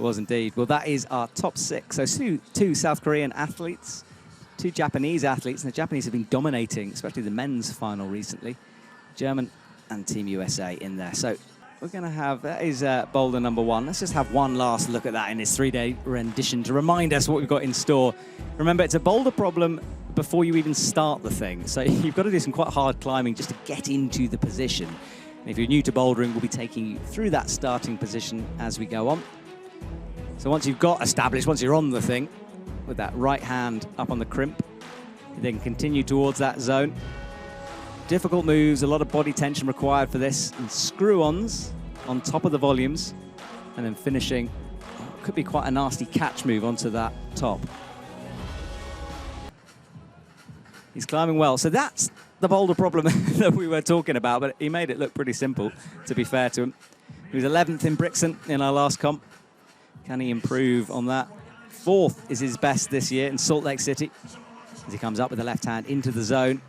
was indeed. Well, that is our top 6. So two South Korean athletes, 2 Japanese athletes, and the Japanese have been dominating, especially the men's final recently. German and Team USA in there. So we're going to have, that is Boulder #1. Let's just have one last look at that in this 3-day rendition to remind us what we've got in store. Remember, it's a boulder problem before you even start the thing. So you've got to do some quite hard climbing just to get into the position. And if you're new to bouldering, we'll be taking you through that starting position as we go on. So once you've got established, once you're on the thing, with that right hand up on the crimp, you then continue towards that zone. Difficult moves, a lot of body tension required for this, and screw-ons on top of the volumes, and then finishing, could be quite a nasty catch move onto that top. He's climbing well, so that's the boulder problem that we were talking about, but he made it look pretty simple, to be fair to him. He was 11th in Brixton in our last comp. Can he improve on that? 4th is his best this year in Salt Lake City, as he comes up with the left hand into the zone.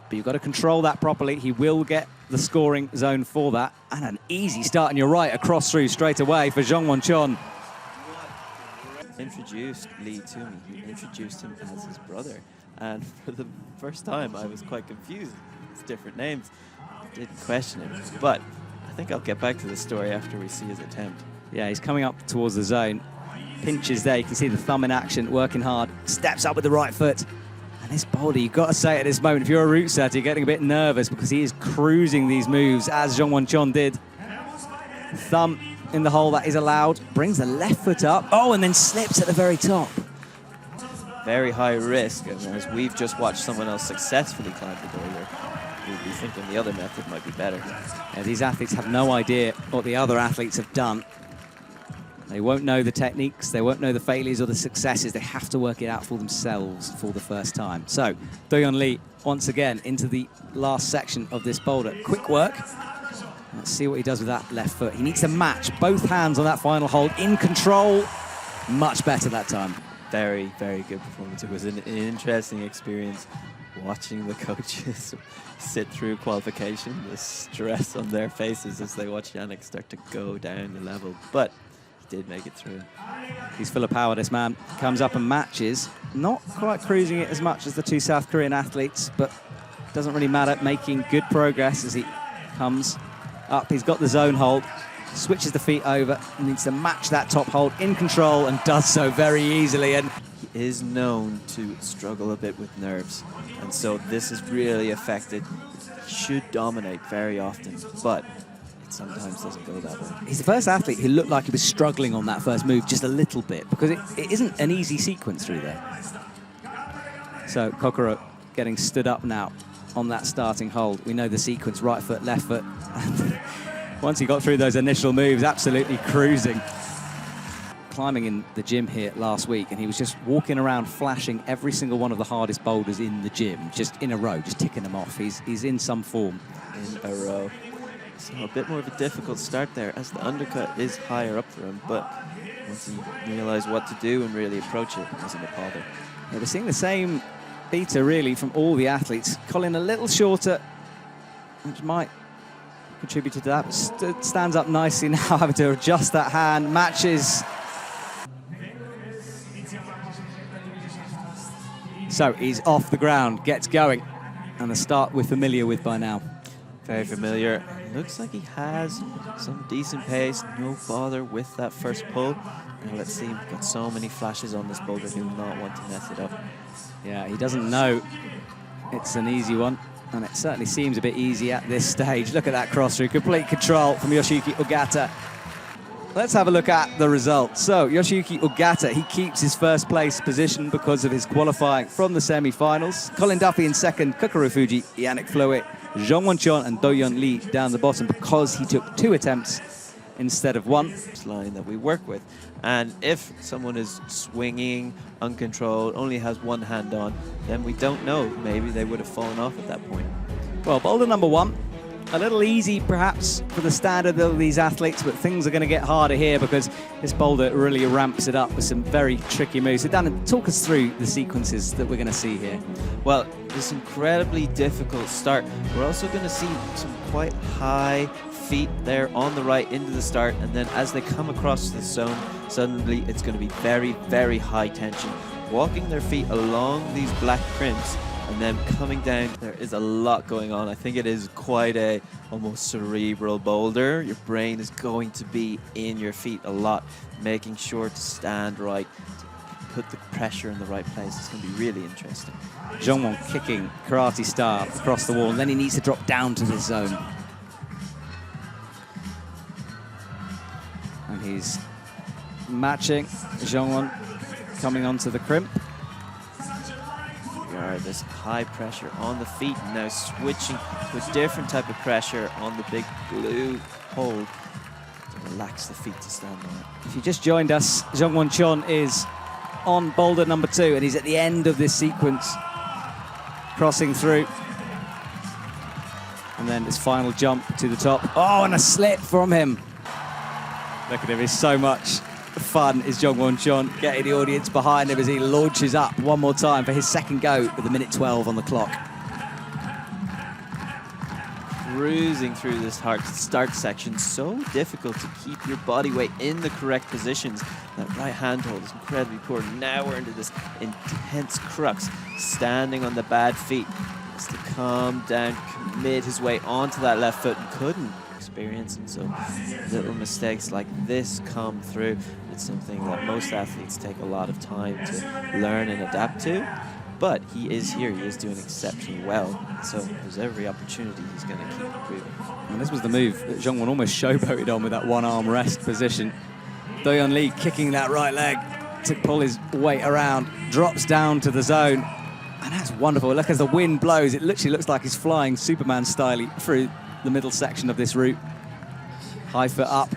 But you've got to control that properly. He will get the scoring zone for that. And an easy start on your right, across through straight away for Jongwon Chon. Introduced Lee to me. He introduced him as his brother. And for the first time, I was quite confused. It's different names. I didn't question him. But I think I'll get back to the story after we see his attempt. Yeah, he's coming up towards the zone. Pinches there. You can see the thumb in action, working hard. Steps up with the right foot. And this boulder, you've got to say at this moment, if you're a route setter, you're getting a bit nervous because he is cruising these moves, as Jongwon Chon did. Thumb in the hole, that is allowed. Brings the left foot up. Oh, and then slips at the very top. Very high risk, and as we've just watched someone else successfully climb the boulder, we'd be thinking the other method might be better. Yeah, these athletes have no idea what the other athletes have done. They won't know the techniques, they won't know the failures or the successes. They have to work it out for themselves for the first time. So, Dohyun Lee, once again, into the last section of this boulder. Quick work. Let's see what he does with that left foot. He needs to match both hands on that final hold, in control. Much better that time. Very, very good performance. It was an interesting experience watching the coaches sit through qualification, the stress on their faces as they watch Yannick start to go down the level. But he did make it through. He's full of power, this man. Comes up and matches. Not quite cruising it as much as the 2 South Korean athletes, but doesn't really matter. Making good progress as he comes up. He's got the zone hold. Switches the feet over, needs to match that top hold in control, and does so very easily. And he is known to struggle a bit with nerves, and so this is really affected. He should dominate very often, but it sometimes doesn't go that way. He's the first athlete who looked like he was struggling on that first move just a little bit, because it isn't an easy sequence through there. So Kokoro getting stood up now on that starting hold. We know the sequence, right foot, left foot. Once he got through those initial moves, absolutely cruising. Climbing in the gym here last week, and he was just walking around flashing every single one of the hardest boulders in the gym, just in a row, just ticking them off. He's in some form. In a row. So a bit more of a difficult start there, as the undercut is higher up for him, but once he realized what to do and really approach it, it wasn't a bother. Yeah, we're seeing the same beta, really, from all the athletes. Colin a little shorter, which might contributed to that, but stands up nicely now, having to adjust that hand, matches. So he's off the ground, gets going, and the start we're familiar with by now. Very familiar. Looks like he has some decent pace, no bother with that first pull. Now let's see, we've got so many flashes on this boulder, he will not want to mess it up. Yeah, he doesn't know it's an easy one. And it certainly seems a bit easy at this stage. Look at that cross-through, complete control from Yoshiyuki Ogata. Let's have a look at the results. So Yoshiyuki Ogata, he keeps his first place position because of his qualifying from the semi-finals. Colin Duffy in second, Kokoro Fuji, Yannick Flohé, Jongwon Chon and Dohyun Lee down the bottom because he took 2 attempts instead of 1. Line that we work with. And if someone is swinging, uncontrolled, only has one hand on, then we don't know. Maybe they would have fallen off at that point. Well, boulder #1, A little easy, perhaps, for the standard of these athletes, but things are going to get harder here because this boulder really ramps it up with some very tricky moves. So, Dan, talk us through the sequences that we're going to see here. Well, this incredibly difficult start. We're also going to see some quite high feet there on the right into the start, and then as they come across the zone, suddenly it's going to be very, very high tension. Walking their feet along these black crimps and then coming down, there is a lot going on. I think it is quite a almost cerebral boulder. Your brain is going to be in your feet a lot, making sure to stand right, to put the pressure in the right place. It's going to be really interesting. Jongwon kicking karate style across the wall, and then he needs to drop down to the zone. And he's matching Jongwon coming onto the crimp. This high pressure on the feet, now switching to a different type of pressure on the big blue hold to relax the feet to stand on it. If you just joined us, Jongwon Chon is on boulder number 2, and he's at the end of this sequence, crossing through. And then his final jump to the top. Oh, and a slip from him. Look at him, he's so much fun is Jongwon Chon getting the audience behind him as he launches up one more time for his second go with a minute 12 on the clock. Cruising through this hard start section, so difficult to keep your body weight in the correct positions. That right hand hold is incredibly poor. Now we're into this intense crux, standing on the bad feet. Has to come down, commit his way onto that left foot, and couldn't. Experiencing so little mistakes like this come through. It's something that most athletes take a lot of time to learn and adapt to, but he is here, he is doing exceptionally well, so there's every opportunity he's going to keep improving. And this was the move that Jongwon almost showboated on with that one arm rest position. Dohyun Lee kicking that right leg to pull his weight around, drops down to the zone, and that's wonderful. Look, as the wind blows, it literally looks like he's flying Superman style through the middle section of this route. High foot up.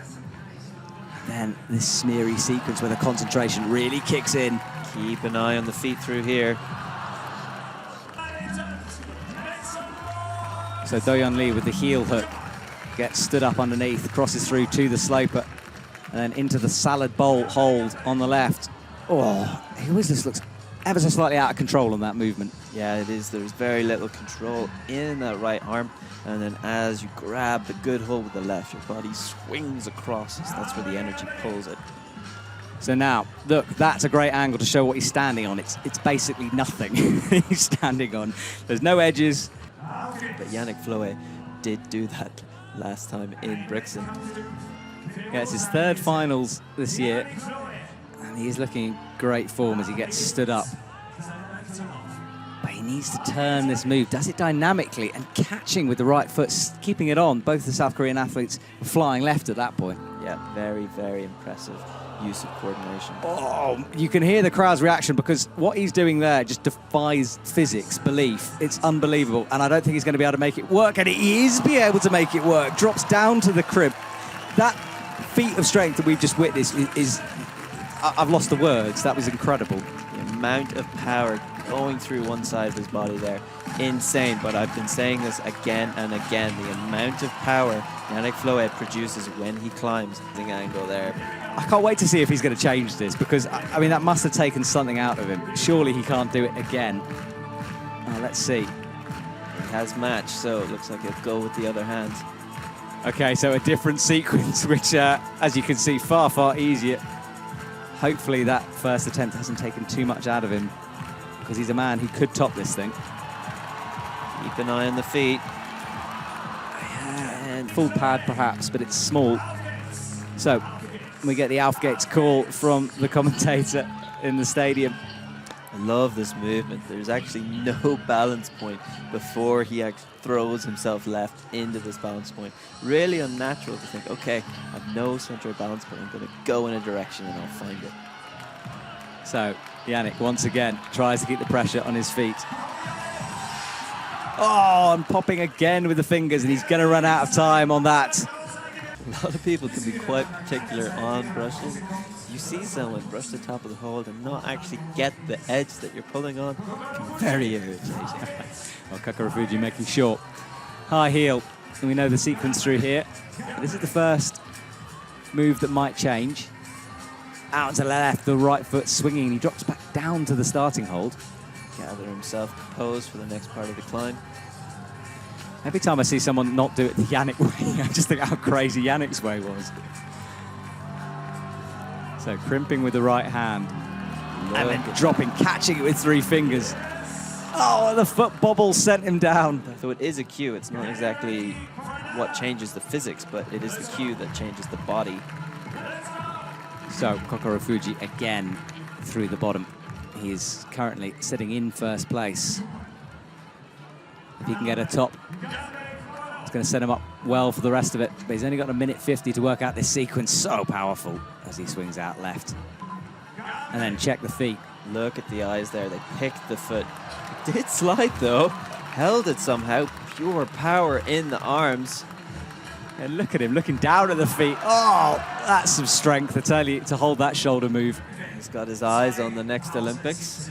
Then this smeary sequence where the concentration really kicks in. Keep an eye on the feet through here. So Dohyun Lee with the heel hook gets stood up underneath, crosses through to the sloper, and then into the salad bowl hold on the left. Oh, he always just looks ever so slightly out of control on that movement. Yeah, it is. There's very little control in that right arm. And then as you grab the good hold with the left, your body swings across. So that's where the energy pulls it. So now, look, that's a great angle to show what he's standing on. It's basically nothing he's standing on. There's no edges. But Yannick Flohé did do that last time in Brixton. Yeah, it's his third finals this year. And he's looking in great form as he gets stood up. But he needs to turn this move, does it dynamically and catching with the right foot, keeping it on. Both the South Korean athletes were flying left at that point. Yeah, very, very impressive use of coordination. Oh, you can hear the crowd's reaction because what he's doing there just defies physics, belief. It's unbelievable, and I don't think he's going to be able to make it work, and he is be able to make it work. Drops down to the crib. That feat of strength that we've just witnessed is I've lost the words. That was incredible. The amount of power going through one side of his body there, insane. But I've been saying this again and again, the amount of power Yannick Flohé produces when he climbs the angle there. I can't wait to see if he's going to change this because, I mean, that must have taken something out of him. Surely he can't do it again. Let's see. He has match, so it looks like he'll go with the other hand. Okay, so a different sequence, which, as you can see, far, far easier. Hopefully that first attempt hasn't taken too much out of him because he's a man who could top this thing. Keep an eye on the feet. And full pad, perhaps, but it's small. So we get the Alfgates call from the commentator in the stadium. I love this movement. There's actually no balance point before he actually throws himself left into this balance point. Really unnatural to think, okay, I have no center of balance point. I'm going to go in a direction and I'll find it. So Yannick, once again, tries to keep the pressure on his feet. Oh, and popping again with the fingers, and he's going to run out of time on that. A lot of people can be quite particular on brushes. You see someone brush the top of the hold and not actually get the edge that you're pulling on, it can be very irritating. Well, Kakarafuji making sure. High heel and we know the sequence through here. This is the first move that might change. Out to the left, the right foot swinging. He drops back down to the starting hold. Gather himself composed for the next part of the climb. Every time I see someone not do it the Yannick way, I just think how crazy Yannick's way was. So crimping with the right hand. And then dropping, catching it with 3 fingers. Oh, the foot bobble sent him down. So it is a cue. It's not exactly what changes the physics, but it is the cue that changes the body. So Kokoro Fuji again through the bottom. He is currently sitting in first place. If he can get a top, it's going to set him up well for the rest of it. But he's only got 1:50 to work out this sequence. So powerful as he swings out left. And then check the feet. Look at the eyes there. They picked the foot. It did slide, though. Held it somehow. Pure power in the arms. And look at him looking down at the feet. Oh, that's some strength, I tell you, to hold that shoulder move. He's got his eyes on the next Olympics.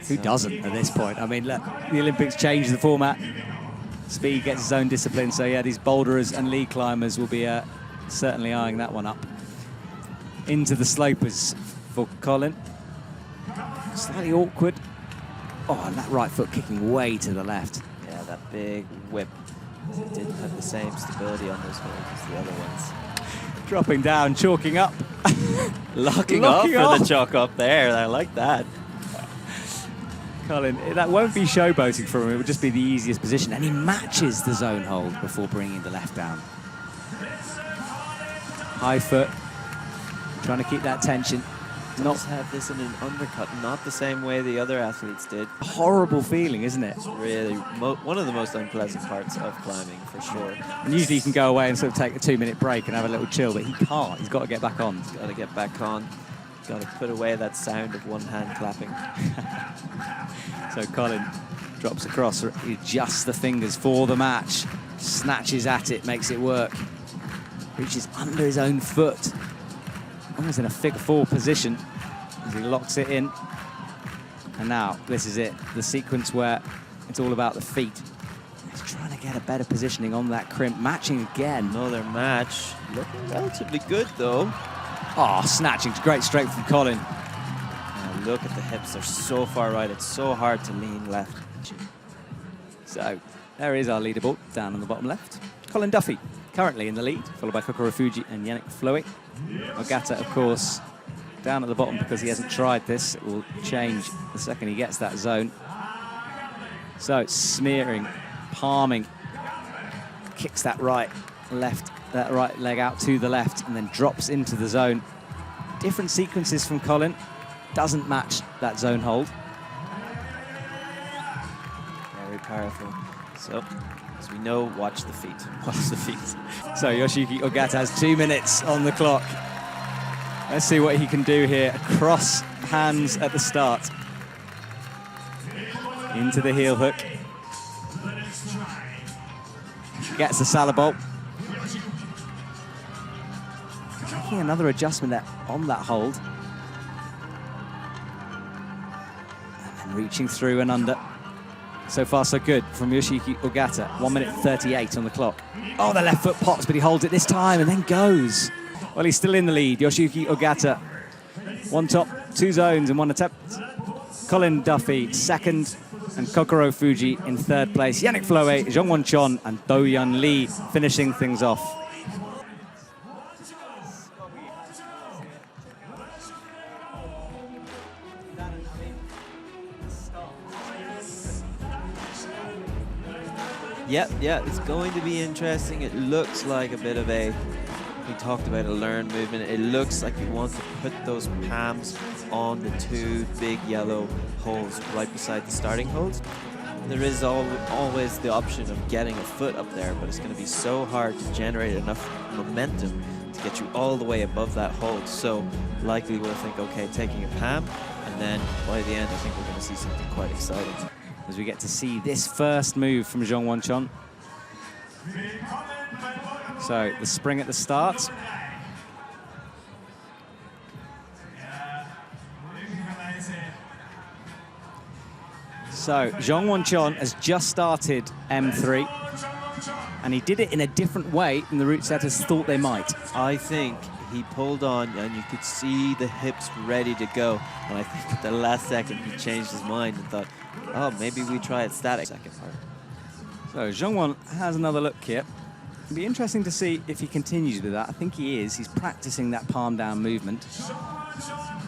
Who doesn't at this point? I mean, look, the Olympics changed the format. Speed gets his own discipline, so yeah, these boulderers and lead climbers will be certainly eyeing that one up. Into the slopers for Colin. Slightly awkward. Oh, and that right foot kicking way to the left. Yeah, that big whip. It didn't have the same stability on those holds as the other ones. Dropping down, chalking up. Locking off for the chalk up there. I like that. Colin, that won't be showboating for him. It would just be the easiest position. And he matches the zone hold before bringing the left down. High foot, trying to keep that tension. Not have this in an undercut, not the same way the other athletes did. Horrible feeling, isn't it? It's really one of the most unpleasant parts of climbing, for sure. And usually you can go away and sort of take a 2-minute break and have a little chill, but he can't. He's got to get back on. He's got to get back on. He's got to put away that sound of one hand clapping. So Colin drops across, adjusts the fingers for the match, snatches at it, makes it work. Reaches under his own foot. Almost in a figure 4 position as he locks it in. And now, this is it, the sequence where it's all about the feet. He's trying to get a better positioning on that crimp, matching again. Another match. Looking relatively good, though. Oh, snatching, great strength from Colin. Now look at the hips, they're so far right, it's so hard to lean left. So, there is our leaderboard, down on the bottom left. Colin Duffy, currently in the lead, followed by Kokoro Fuji and Yannick Flohé. Ogata, of course, down at the bottom because he hasn't tried this. It will change the second he gets that zone. So smearing, palming, kicks that right leg out to the left and then drops into the zone. Different sequences from Colin. Doesn't match that zone hold. Very powerful. So, as we know, watch the feet. Watch the feet. So Yoshiyuki Ogata has 2 minutes on the clock. Let's see what he can do here. Cross hands at the start. Into the heel hook. Gets the salad Making another adjustment there on that hold. And then reaching through and under. So far, so good from Yoshiyuki Ogata. 1:38 on the clock. Oh, the left foot pops, but he holds it this time and then goes. Well, he's still in the lead. Yoshiyuki Ogata. 1 top, 2 zones in 1 attempt. Colin Duffy, second, and Kokoro Fuji in 3rd place. Yannick Flohé, Jongwon Chon, and Dohyun Lee finishing things off. Yeah, it's going to be interesting. It looks like a bit of a, we talked about a learn movement. It looks like we want to put those palms on the 2 big yellow holes right beside the starting holes. There is always the option of getting a foot up there, but it's going to be so hard to generate enough momentum to get you all the way above that hold. So likely we'll think, okay, taking a palm, and then by the end I think we're going to see something quite exciting. As we get to see this first move from Jongwon Chon. So the spring at the start. So Jongwon Chon has just started M3, And he did it in a different way than the route setters thought they might. I think he pulled on and you could see the hips ready to go. And I think at the last second he changed his mind and thought, oh, maybe we try it static. Second part. So Jongwon has another look here. It'll be interesting to see if he continues with that. I think he is. He's practicing that palm down movement.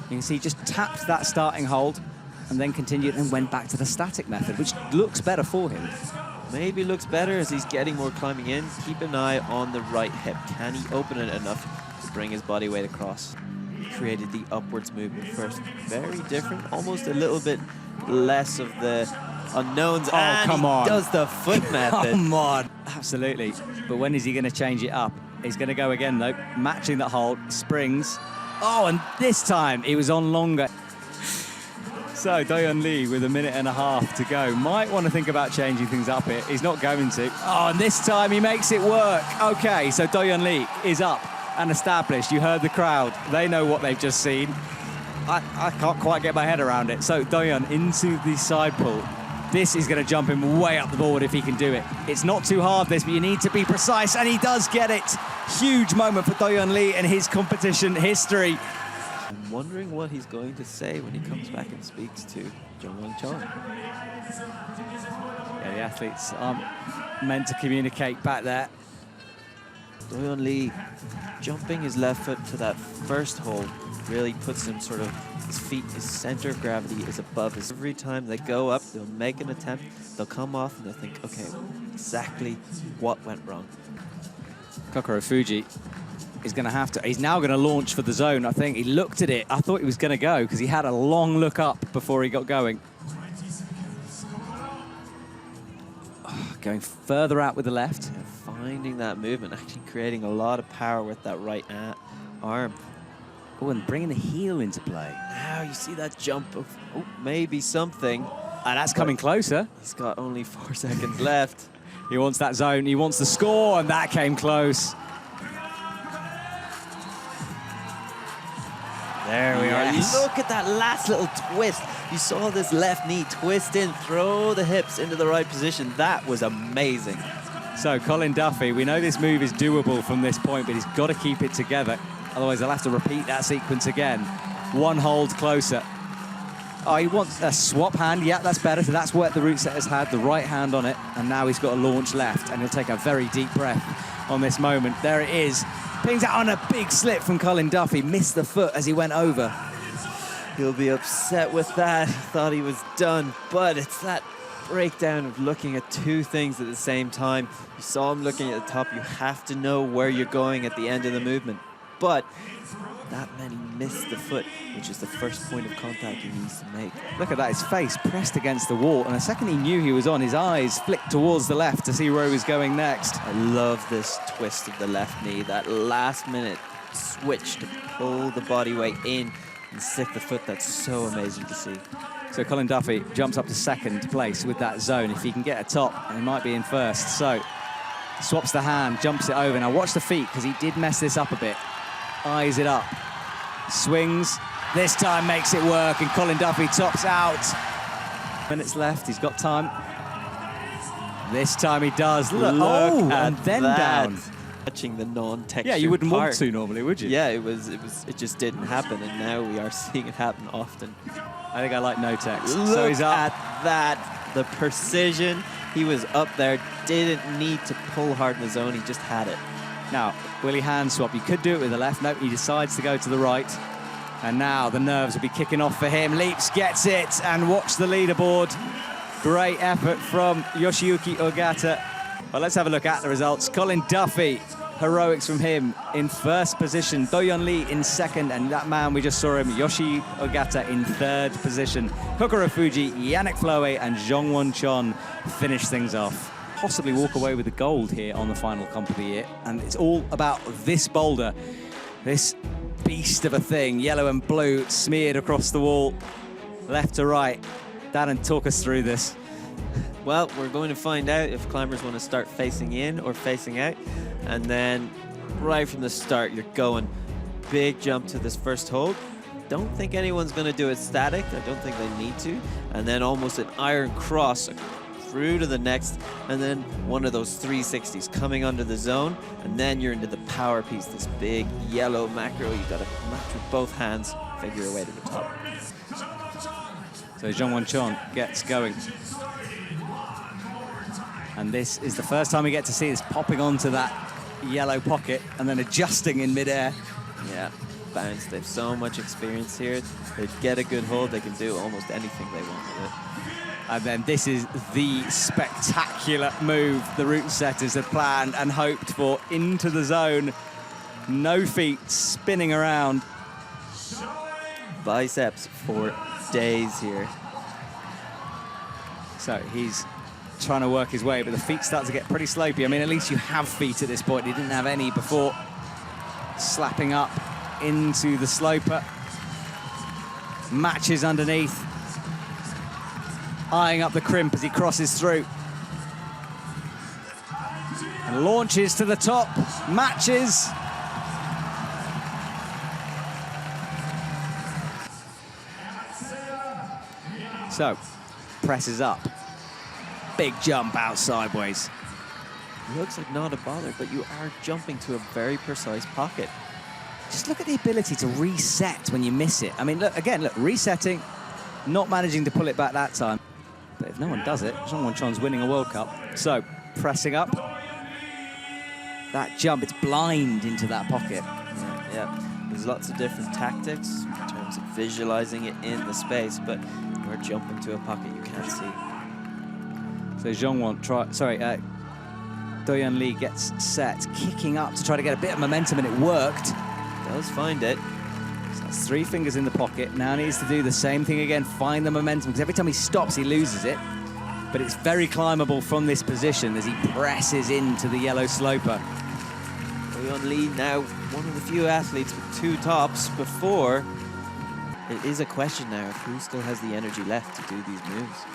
You can see he just tapped that starting hold and then continued and went back to the static method, which looks better for him. Maybe looks better as he's getting more climbing in. Keep an eye on the right hip. Can he open it enough to bring his body weight across? He created the upwards movement first. Very different, almost a little bit less of the unknowns. Oh, and come on. He does the foot method. Come on. Absolutely. But when is he going to change it up? He's going to go again, though, matching that hold, springs. Oh, and this time he was on longer. So Dohyun Lee with 1.5 minutes to go. Might want to think about changing things up here. He's not going to. Oh, and this time he makes it work. Okay, so Dohyun Lee is up and established. You heard the crowd. They know what they've just seen. I can't quite get my head around it. So Dohyun into the side pull. This is going to jump him way up the board if he can do it. It's not too hard, this, but you need to be precise, and he does get it. Huge moment for Dohyun Lee in his competition history. I'm wondering what he's going to say when he comes back and speaks to Jongwon Chon. Yeah, the athletes aren't meant to communicate back there. Dohyun Lee jumping his left foot to that first hold really puts him sort of, his feet, his center of gravity is above his. Every time they go up, they'll make an attempt, they'll come off and they'll think, okay, exactly what went wrong. Kokoro Fuji is going to have to, he's now going to launch for the zone, I think. He looked at it, I thought he was going to go because he had a long look up before he got going. Going further out with the left. Yeah, finding that movement, actually creating a lot of power with that right arm. Oh, and bringing the heel into play. Now you see that jump of maybe something. And that's coming closer. He's got only 4 seconds left. He wants that zone, he wants the score, and that came close. There we are. Look at that last little twist. You saw this left knee twist in, throw the hips into the right position. That was amazing. So Colin Duffy, we know this move is doable from this point, but he's got to keep it together. Otherwise, he'll have to repeat that sequence again. One hold closer. Oh, he wants a swap hand. Yeah, that's better. So that's what the route setter's had, the right hand on it. And now he's got a launch left, and he'll take a very deep breath on this moment. There it is. Pings out on a big slip from Colin Duffy. Missed the foot as he went over. He'll be upset with that. He thought he was done, but it's that breakdown of looking at two things at the same time. You saw him looking at the top. You have to know where you're going at the end of the movement. But that meant he missed the foot, which is the first point of contact he needs to make. Look at that, his face pressed against the wall. And the second he knew he was on, his eyes flicked towards the left to see where he was going next. I love this twist of the left knee, that last minute switch to pull the body weight in and stick the foot. That's so amazing to see. So Colin Duffy jumps up to second place with that zone. If he can get a top, and he might be in first. So swaps the hand, jumps it over. Now watch the feet, because he did mess this up a bit. Eyes it up. Swings. This time makes it work, and Colin Duffy tops out. Minutes left, he's got time. This time he does. Look and then that. Down. Touching the non-textured Yeah, you wouldn't part. want to normally, would you? Yeah, it just didn't happen, and now we are seeing it happen often. I think I like no text. Look so he's up. at that, the precision. He was up there, didn't need to pull hard in the zone, he just had it. Now, will he hand swap? You could do it with the left. No, he decides to go to the right. And now the nerves will be kicking off for him. Leaps, gets it, and watch the leaderboard. Great effort from Yoshiyuki Ogata. Well, let's have a look at the results. Colin Duffy, heroics from him in first position. Dohyun Lee in second, and that man we just saw him, Yoshiyuki Ogata, in third position. Kokoro Fuji, Yannick Flohé, and Jongwon Chon finish things off. Possibly walk away with the gold here on the final comp of the year. And it's all about this boulder, this beast of a thing, yellow and blue, smeared across the wall, left to right. Darren, talk us through this. Well, we're going to find out if climbers want to start facing in or facing out. And then right from the start, you're going big jump to this first hold. Don't think anyone's going to do it static. I don't think they need to. And then almost an iron cross through to the next, and then one of those 360s coming under the zone, and then you're into the power piece, this big yellow macro. You got to match with both hands, figure your way to the top. So Jongwon Chon gets going. And this is the first time we get to see this popping onto that yellow pocket and then adjusting in midair. Yeah, bounce. They have so much experience here. They get a good hold, they can do almost anything they want with it. And then this is the spectacular move the route setters had planned and hoped for, into the zone. No feet, spinning around. Biceps for days here. So he's trying to work his way, but the feet start to get pretty slopey. I mean, at least you have feet at this point. He didn't have any before. Slapping up into the sloper. Matches underneath. Eyeing up the crimp as he crosses through. And launches to the top. Matches. So, presses up. Big jump out sideways. It looks like not a bother, but you are jumping to a very precise pocket. Just look at the ability to reset when you miss it. I mean, look, again, look, resetting, not managing to pull it back that time. But if no one does it, Jongwon Chon's winning a World Cup. So, pressing up. That jump, it's blind into that pocket. Yeah. There's lots of different tactics in terms of visualizing it in the space, but you're jumping to a pocket you can't see. So Dohyun Lee gets set, kicking up to try to get a bit of momentum, and it worked. Does find it. So that's 3 fingers in the pocket. Now needs to do the same thing again, find the momentum, because every time he stops, he loses it. But it's very climbable from this position as he presses into the yellow sloper. Dohyun Lee now one of the few athletes with 2 tops. Before, it is a question now of who still has the energy left to do these moves.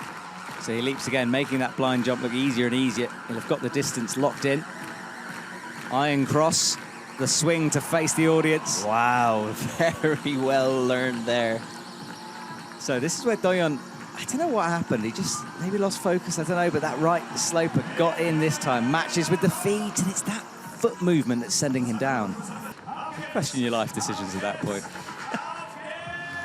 So he leaps again, making that blind jump look easier and easier. He'll have got the distance locked in. Iron cross, the swing to face the audience. Wow, very well learned there. So this is where Dohyun, I don't know what happened. He just maybe lost focus, I don't know, but that right sloper got in this time. Matches with the feet, and it's that foot movement that's sending him down. Question your life decisions at that point.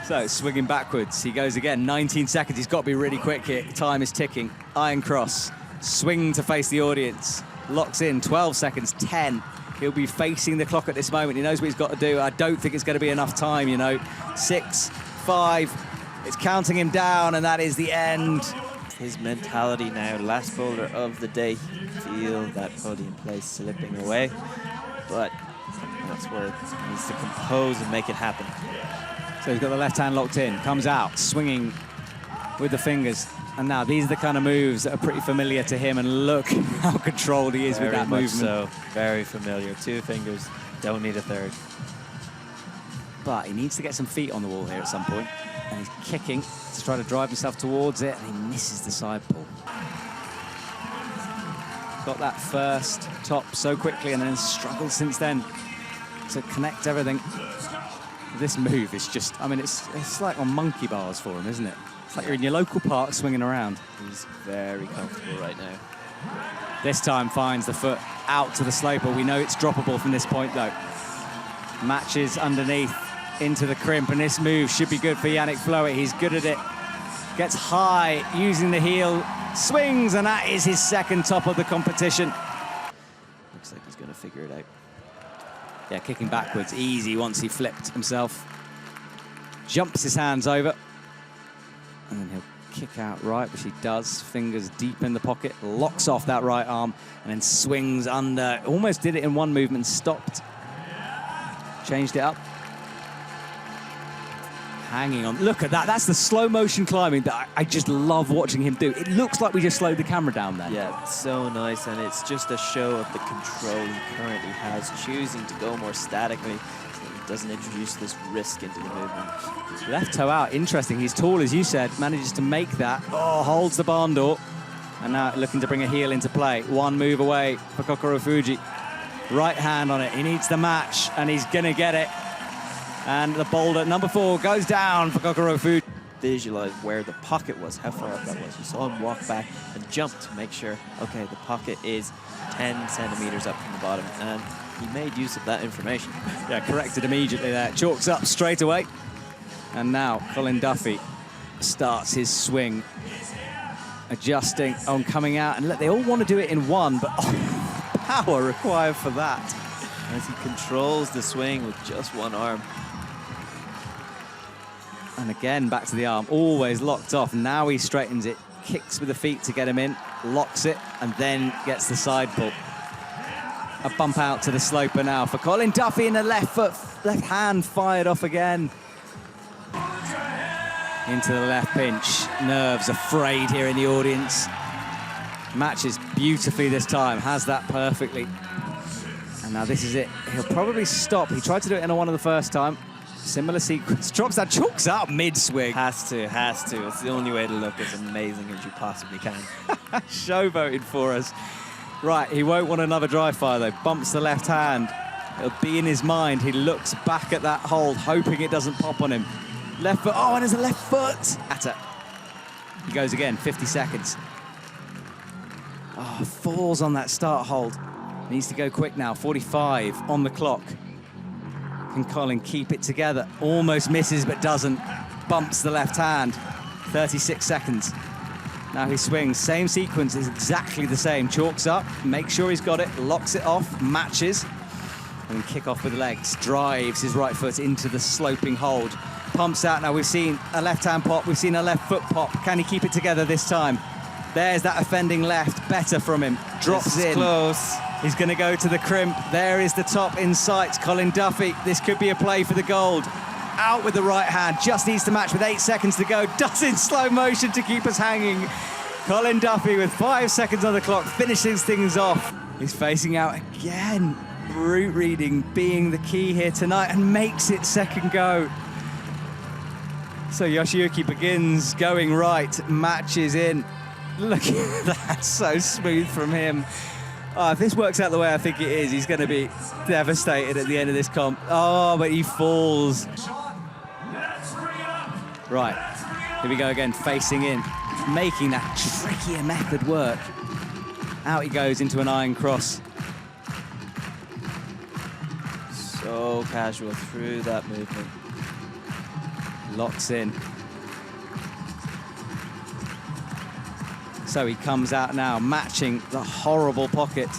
So, swinging backwards, he goes again, 19 seconds, he's got to be really quick here, time is ticking. Iron cross, swing to face the audience, locks in, 12 seconds, 10. He'll be facing the clock at this moment, he knows what he's got to do. I don't think it's going to be enough time, you know. 6, 5, it's counting him down, and that is the end. His mentality now, last boulder of the day, feel that podium place slipping away, but that's where he needs to compose and make it happen. So he's got the left hand locked in, comes out, swinging with the fingers. And now these are the kind of moves that are pretty familiar to him, and look how controlled he is with that movement. So, very familiar. 2 fingers, don't need a third. But he needs to get some feet on the wall here at some point. And he's kicking to try to drive himself towards it, and he misses the side pull. Got that first top so quickly and then struggled since then to connect everything. This move is just, I mean, it's like on monkey bars for him, isn't it? It's like you're in your local park swinging around. He's very comfortable right now. This time finds the foot out to the sloper. We know it's droppable from this point, though. Matches underneath into the crimp, and this move should be good for Yannick Flohé. He's good at it. Gets high, using the heel, swings, and that is his 2nd top of the competition. Looks like he's going to figure it out. Yeah, kicking backwards, easy once he flipped himself. Jumps his hands over. And then he'll kick out right, which he does. Fingers deep in the pocket, locks off that right arm, and then swings under. Almost did it in one movement, stopped. Changed it up. Hanging on. Look at that. That's the slow motion climbing that I just love watching him do. It looks like we just slowed the camera down there. Yeah, it's so nice, and it's just a show of the control he currently has, choosing to go more statically so that he doesn't introduce this risk into the movement. Left toe out, interesting. He's tall, as you said, manages to make that. Oh, holds the barn door. And now looking to bring a heel into play. 1 move away for Kokoro Fuji. Right hand on it. He needs the match, and he's going to get it. And the boulder, number 4, goes down for Kokoro Fuji. visualize where the pocket was, how far up that was. You saw him walk back and jump to make sure, okay, the pocket is 10 centimeters up from the bottom, and he made use of that information. Yeah, corrected immediately there. Chalks up straight away. And now Colin Duffy starts his swing, adjusting on coming out. And look, they all want to do it in one, but power required for that. As he controls the swing with just one arm. And again, back to the arm, always locked off. Now he straightens it, kicks with the feet to get him in, locks it, and then gets the side pull. A bump out to the sloper now for Colin Duffy, in the left hand fired off again. Into the left pinch. Nerves afraid here in the audience. Matches beautifully this time, has that perfectly. And now this is it. He'll probably stop. He tried to do it in a one of the first time. Similar sequence. Drops that, chalks up mid-swing. Has to. It's the only way to look as amazing as you possibly can. Showboating for us. Right, he won't want another dry fire though. Bumps the left hand. It'll be in his mind. He looks back at that hold, hoping it doesn't pop on him. Left foot, oh, and there's a left foot. He goes again, 50 seconds. Oh, falls on that start hold. Needs to go quick now, 45 on the clock. Can Colin keep it together? Almost misses, but doesn't. Bumps the left hand, 36 seconds. Now he swings, same sequence is exactly the same. Chalks up, makes sure he's got it, locks it off, matches, and kick off with the legs. Drives his right foot into the sloping hold. Pumps out now, we've seen a left hand pop, we've seen a left foot pop. Can he keep it together this time? There's that offending left, better from him. Drops in. Close. He's gonna go to the crimp. There is the top in sight. Colin Duffy, this could be a play for the gold. Out with the right hand, just needs to match with 8 seconds to go. Does in slow motion to keep us hanging. Colin Duffy with 5 seconds on the clock, finishes things off. He's facing out again. Route reading being the key here tonight, and makes it second go. So Yoshiyuki begins going right, matches in. Look at that, so smooth from him. Oh, if this works out the way I think it is, he's going to be devastated at the end of this comp. Oh, but he falls. Right, here we go again, facing in, making that trickier method work. Out he goes into an iron cross. So casual through that movement. Locks in. So he comes out now, matching the horrible pocket.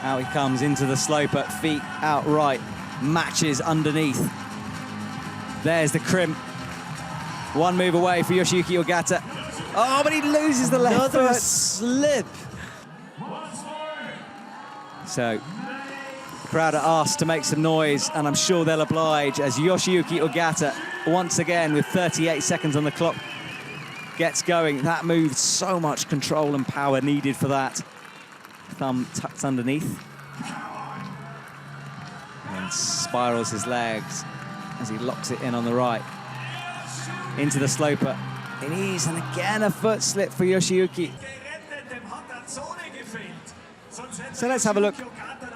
Out he comes into the sloper, feet out right, matches underneath. There's the crimp. One move away for Yoshiyuki Ogata. Oh, but he loses the left foot. Slip. So the crowd are asked to make some noise, and I'm sure they'll oblige as Yoshiyuki Ogata, once again with 38 seconds on the clock, gets going. That move, so much control and power needed for that. Thumb tucked underneath. And spirals his legs as he locks it in on the right. Into the sloper. It is, and again a foot slip for Yoshiyuki. So let's have a look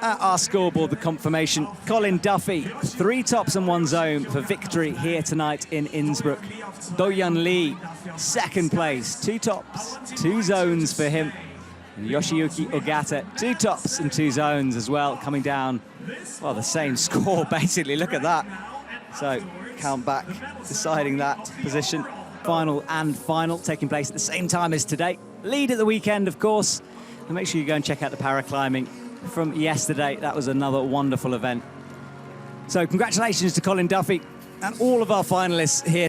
at our scoreboard, the confirmation. Colin Duffy, 3 tops and 1 zone for victory here tonight in Innsbruck. Dohyun Lee, 2nd place, 2 tops, 2 zones for him. And Yoshiyuki Ogata, 2 tops and 2 zones as well, coming down, well, the same score basically, look at that. So count back, deciding that position. Final and final taking place at the same time as today. Lead at the weekend, of course. And make sure you go and check out the paraclimbing from yesterday. That was another wonderful event. So congratulations to Colin Duffy and all of our finalists here.